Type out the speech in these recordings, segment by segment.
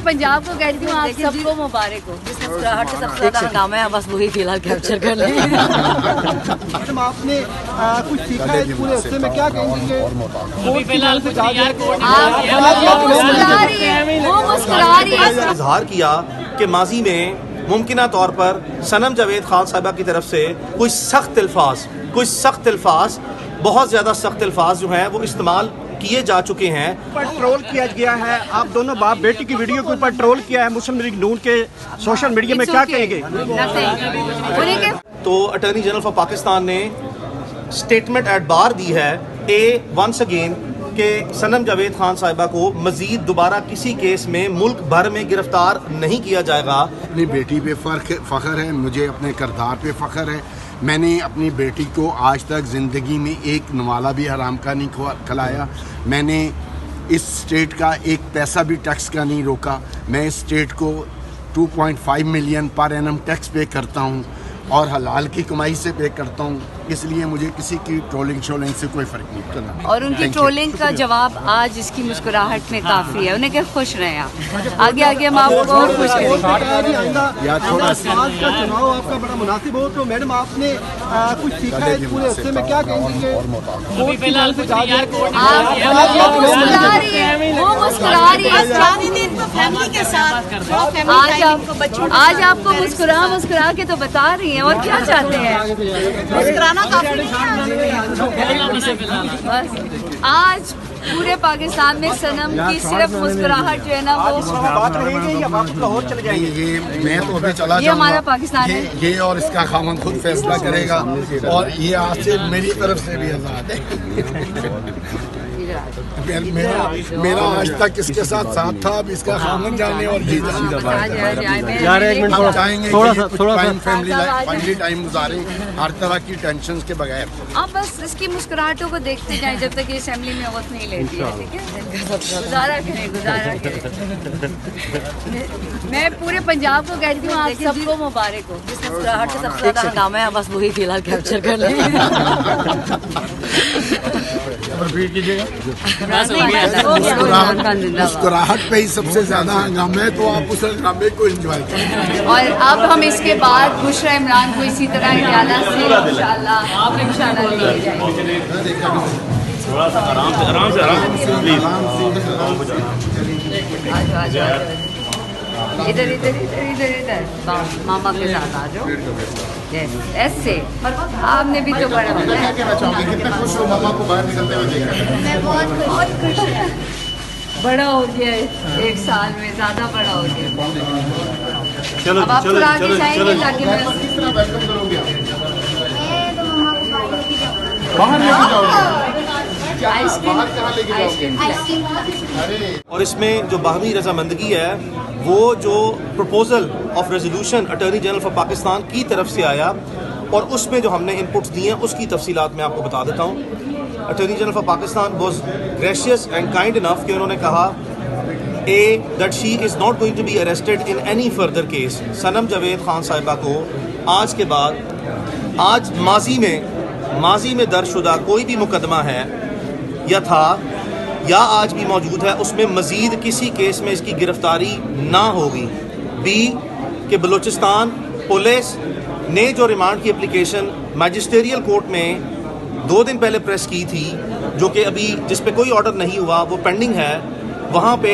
पंजाब को कहती हूँ आप सबको मुबारक हो। जिस मुस्कुराहट से सबसे ज्यादा हंगामा है बस वही फिलहाल कैप्चर कर लें। मैडम आपने कुछ सीखा है पूरे हिस्से में, क्या कहेंगे? वो मुस्कुरा रही है। इजहार किया कि माजी में मुमकिना तौर पर सनम जावेद खान साहिबा की तरफ से कुछ सख्त अल्फाज बहुत ज़्यादा सख्त अल्फाज जो हैं वो इस्तेमाल किए जा चुके हैं। पर ट्रोल किया गया है, आप दोनों बाप बेटी की वीडियो के ऊपर ट्रोल किया है मुस्लिम लीग नून के सोशल मीडिया में, क्या कहेंगे? तो अटॉर्नी जनरल फॉर पाकिस्तान ने स्टेटमेंट एट बार दी है वंस अगेन कि सनम जावेद खान साहिबा को मजीद दोबारा किसी केस में मुल्क भर में गिरफ्तार नहीं किया जाएगा। अपनी बेटी पे फ़ख्र है, मुझे अपने किरदार पे फ़ख्र है। मैंने अपनी बेटी को आज तक ज़िंदगी में एक नवाला भी हराम का नहीं खिलाया। मैंने इस स्टेट का एक पैसा भी टैक्स का नहीं रोका। मैं इस स्टेट को 2.5 मिलियन पर एनम टैक्स पे करता हूँ और हलाल की कमाई से पे करता हूँ, इसलिए मुझे किसी की ट्रोलिंग शोलिंग से कोई फ़र्क नहीं करना। और उनकी ट्रोलिंग का जवाब आज इसकी मुस्कुराहट में काफ़ी है। उन्हें क्या खुश रहें आप, आगे हम आपको और खुश करेंगे। चुनाव आपका बड़ा मुनासिब हो, तो मैडम आपने कुछ सीखा है पूरे हिस्से में, क्या कहेंगे? वो मुस्कुरा रही है फैमिली के साथ आज आपको मुस्कुरा के तो बता रही हैं, और क्या चाहते हैं? मुस्कुराना काफी बस आज पूरे पाकिस्तान में सनम की सिर्फ मुस्कुराहट जो है ना वो बात रहेगी या वापस लाहौर चले जाएंगे? ये मैं तो अभी चला ये हमारा पाकिस्तान है। ये और इसका खामन खुद फैसला करेगा, और ये आज से मेरी तरफ से भी आज़ाद है। मेरा आज तक इसके साथ था, अब इसका खामन जाने और ये चाहेंगे फैमिली टाइम गुजारें हर तरह की टेंशन के बगैर। आप बस इसकी मुस्कुराहटों को देखते जाएं जब तक ये असेंबली में वक्त नहीं लेती है, ठीक है? गुजारा करें। मैं पूरे पंजाब को कहती हूँ आप सबको मुबारक हो। जिस मुस्कुराहट से सबसे ज्यादा हंगामा है बस वही फिलहाल कैप्चर कर लें। मुस्कुराहट पे ही सबसे ज्यादा हंगामा है, तो आप उस हंगामे को एंजॉय करें। और अब हम इसके बाद बुशरा इमरान को इसी तरह इंडियाना से इंशाल्लाह लेके जाएंगे। थोड़ा सा आराम से प्लीज। इधर मामा के साथ आ जाओ। ऐसे आपने भी तो बड़ा बड़ा हो गया है, 1 साल में ज़्यादा बड़ा हो गया। चलो अब आप चलो थोड़ा आगे चलो जाएंगे चलो ताकि मैं और इसमें जो बाहमी रजामंदगी है वो जो proposal of resolution attorney general for Pakistan की तरफ से आया और उसमें जो हमने इनपुट्स दिए हैं उसकी तफसीलात मैं आपको बता देता हूँ। Attorney general for Pakistan was gracious and kind enough कि उन्होंने कहा that she is not going to be arrested in any further case. Sanam Javed Khan साहिबा को आज के बाद आज माजी में दर्जशुदा कोई भी मुकदमा है या था या आज भी मौजूद है, उसमें मज़ीद किसी केस में इसकी गिरफ्तारी ना होगी। बी कि बलूचिस्तान पुलिस ने जो रिमांड की एप्लीकेशन मैजिस्ट्रियल कोर्ट में 2 दिन पहले प्रेस की थी, जो कि अभी जिस पे कोई ऑर्डर नहीं हुआ, वो पेंडिंग है, वहाँ पे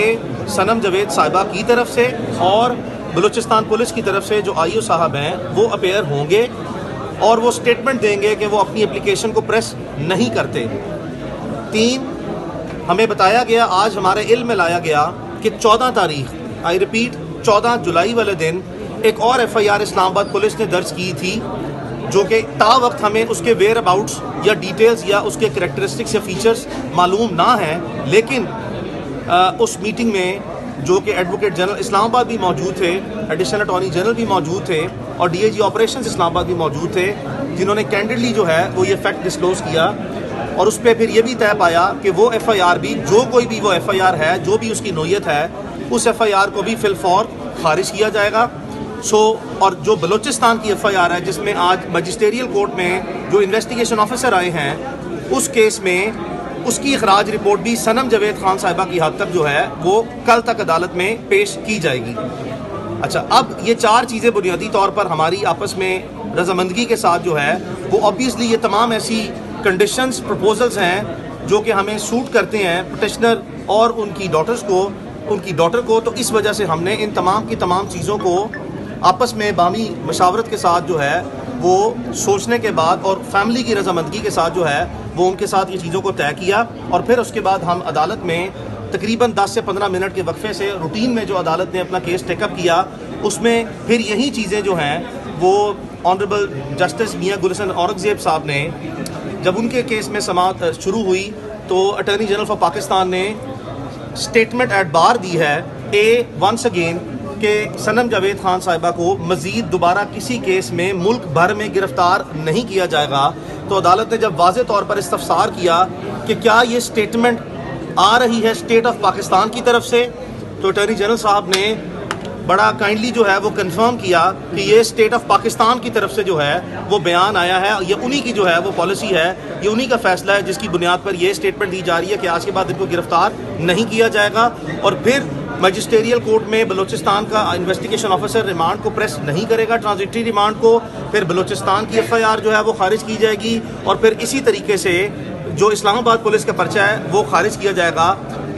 सनम जावेद साहिबा की तरफ से और बलूचिस्तान पुलिस की तरफ से जो आईओ साहब हैं वो अपेयर होंगे और वो स्टेटमेंट देंगे कि वो अपनी एप्लीकेशन को प्रेस नहीं करते। 3 हमें बताया गया, आज हमारे इल्म में लाया गया कि 14 तारीख, आई रिपीट 14 जुलाई वाले दिन एक और FIR इस्लामाबाद पुलिस ने दर्ज की थी, जो कि ता वक्त हमें उसके वेयर अबाउट्स या डिटेल्स या उसके करैक्टरिस्टिक्स या फीचर्स मालूम ना हैं, लेकिन उस मीटिंग में जो कि एडवोकेट जनरल इस्लामाबाद भी मौजूद थे, एडिशनल अटॉर्नी जनरल भी मौजूद थे और DIG ऑपरेशंस इस्लामाबाद भी मौजूद थे, जिन्होंने कैंडिडली जो है वो ये फैक्ट डिस्क्लोज किया और उस पर फिर ये भी तय पाया कि वो FIR भी, जो कोई भी वो FIR है, जो भी उसकी नोयत है, उस FIR को भी फिलफौर खारिज किया जाएगा। और जो बलूचिस्तान की FIR है, जिसमें आज मजिस्ट्रियल कोर्ट में जो इन्वेस्टिगेशन ऑफिसर आए हैं, उस केस में उसकी अखराज रिपोर्ट भी सनम जावेद खान साहिबा की हद तक जो है वो कल तक अदालत में पेश की जाएगी। अच्छा, अब ये 4 चीज़ें बुनियादी तौर पर हमारी आपस में रजामंदगी के साथ जो है वो ऑब्वियसली ये तमाम ऐसी कंडीशंस प्रपोजल्स हैं जो कि हमें सूट करते हैं पिटिशनर और उनकी डॉटर को। तो इस वजह से हमने इन तमाम की तमाम चीज़ों को आपस में बामी मशावरत के साथ जो है वो सोचने के बाद और फैमिली की रजामंदगी के साथ जो है वो उनके साथ ये चीज़ों को तय किया। और फिर उसके बाद हम अदालत में तकरीबन 10 से 15 मिनट के वक्फे से रूटीन में जो अदालत ने अपना केस टेकअप किया उसमें फिर यही चीज़ें जो हैं वो ऑनरेबल जस्टिस मियां गुलशन औरंगज़ेब साहब ने जब उनके केस में समाअत शुरू हुई तो अटॉर्नी जनरल फॉर पाकिस्तान ने स्टेटमेंट एट बार दी है वंस अगेन कि सनम जावेद खान साहिबा को मज़ीद दोबारा किसी केस में मुल्क भर में गिरफ्तार नहीं किया जाएगा। तो अदालत ने जब वाज़े तौर पर इस्तफसार किया कि क्या ये स्टेटमेंट आ रही है स्टेट ऑफ पाकिस्तान की तरफ से, तो अटॉर्नी जनरल साहब ने बड़ा काइंडली जो है वो कंफर्म किया कि ये स्टेट ऑफ पाकिस्तान की तरफ से जो है वो बयान आया है, ये उन्हीं की जो है वो पॉलिसी है, ये उन्हीं का फैसला है जिसकी बुनियाद पर ये स्टेटमेंट दी जा रही है कि आज के बाद इनको गिरफ्तार नहीं किया जाएगा। और फिर मजिस्ट्रियल कोर्ट में बलूचिस्तान का इन्वेस्टिगेशन ऑफिसर रिमांड को प्रेस नहीं करेगा, ट्रांजिटरी रिमांड को, फिर बलूचिस्तान की FIR जो है वो खारिज की जाएगी और फिर इसी तरीके से जो इस्लामाबाद पुलिस का पर्चा है वो खारिज किया जाएगा।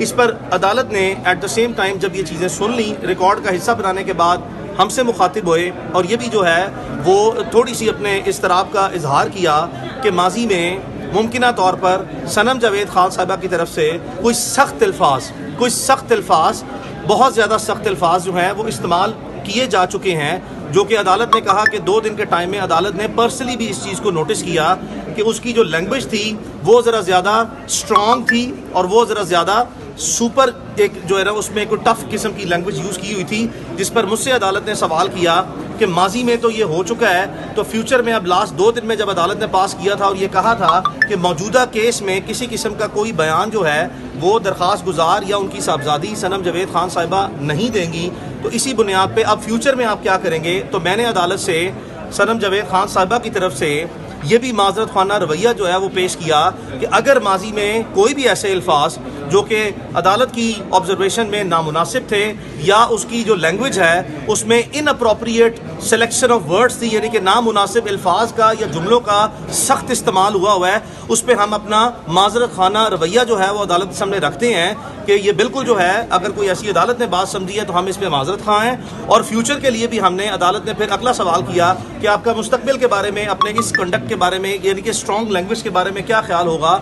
इस पर अदालत ने एट द सेम टाइम जब ये चीज़ें सुन ली, रिकॉर्ड का हिस्सा बनाने के बाद हमसे मुखातिब हुए और ये भी जो है वो थोड़ी सी अपने इस्तराब का इजहार किया कि माजी में मुमकिना तौर पर सनम जावेद खान साहिबा की तरफ से कोई सख्त अल्फाज बहुत ज़्यादा सख्त अल्फाज जो हैं वो इस्तेमाल किए जा चुके हैं, जो कि अदालत ने कहा कि 2 दिन के टाइम में अदालत ने पर्सनली भी इस चीज़ को नोटिस किया कि उसकी जो लैंग्वेज थी वो ज़रा ज़्यादा स्ट्रॉन्ग थी और वो ज़रा ज़्यादा सुपर एक जो है ना उसमें कोई टफ किस्म की लैंग्वेज यूज़ की हुई थी, जिस पर मुझसे अदालत ने सवाल किया कि माजी में तो ये हो चुका है, तो फ्यूचर में अब लास्ट 2 दिन में जब अदालत ने पास किया था और ये कहा था कि मौजूदा केस में किसी किस्म का कोई बयान जो है वो दरख्वास्त गुजार या उनकी साहबजादी सनम जावेद खान साहिबा नहीं देंगी, तो इसी बुनियाद पे अब फ्यूचर में आप क्या करेंगे। तो मैंने अदालत से सनम जावेद खान साहिबा की तरफ से ये भी माजरत खाना रवैया जो है वो पेश किया कि अगर माजी में कोई भी ऐसे अल्फाज जो कि अदालत की ऑब्जर्वेशन में नामुनासिब थे या उसकी जो लैंग्वेज है उसमें इनअप्रोप्रिएट सिलेक्शन ऑफ वर्ड्स थी, यानी कि नामुनासिब अल्फाज का या जुमलों का सख्त इस्तेमाल हुआ है, उस पर हम अपना माजरत खाना रवैया जो है वो अदालत के सामने रखते हैं कि ये बिल्कुल जो है अगर कोई ऐसी अदालत ने बात समझी है तो हम इस पर माजरत खां हैं। और फ्यूचर के लिए भी हमने अदालत ने फिर अगला सवाल किया कि आपका मुस्तकबिल के बारे में, अपने इस कंडक्ट के बारे में, यानी कि स्ट्रॉन्ग लैंग्वेज के बारे में क्या ख्याल होगा।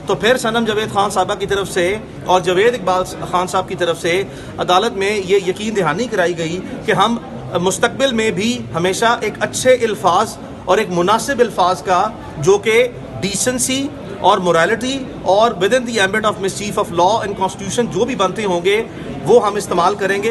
तो फिर सनम जावेद खान साहिबा की तरफ से और जावेद इकबाल खान साहब की तरफ से अदालत में ये यकीन दहानी कराई गई कि हम मुस्तकबिल में भी हमेशा एक अच्छे अल्फाज और एक मुनासिब अल्फाज का जो कि डिसेंसी और मोरालिटी और with in the ambit of mischief of law and constitution जो भी बनते होंगे वो हम इस्तेमाल करेंगे।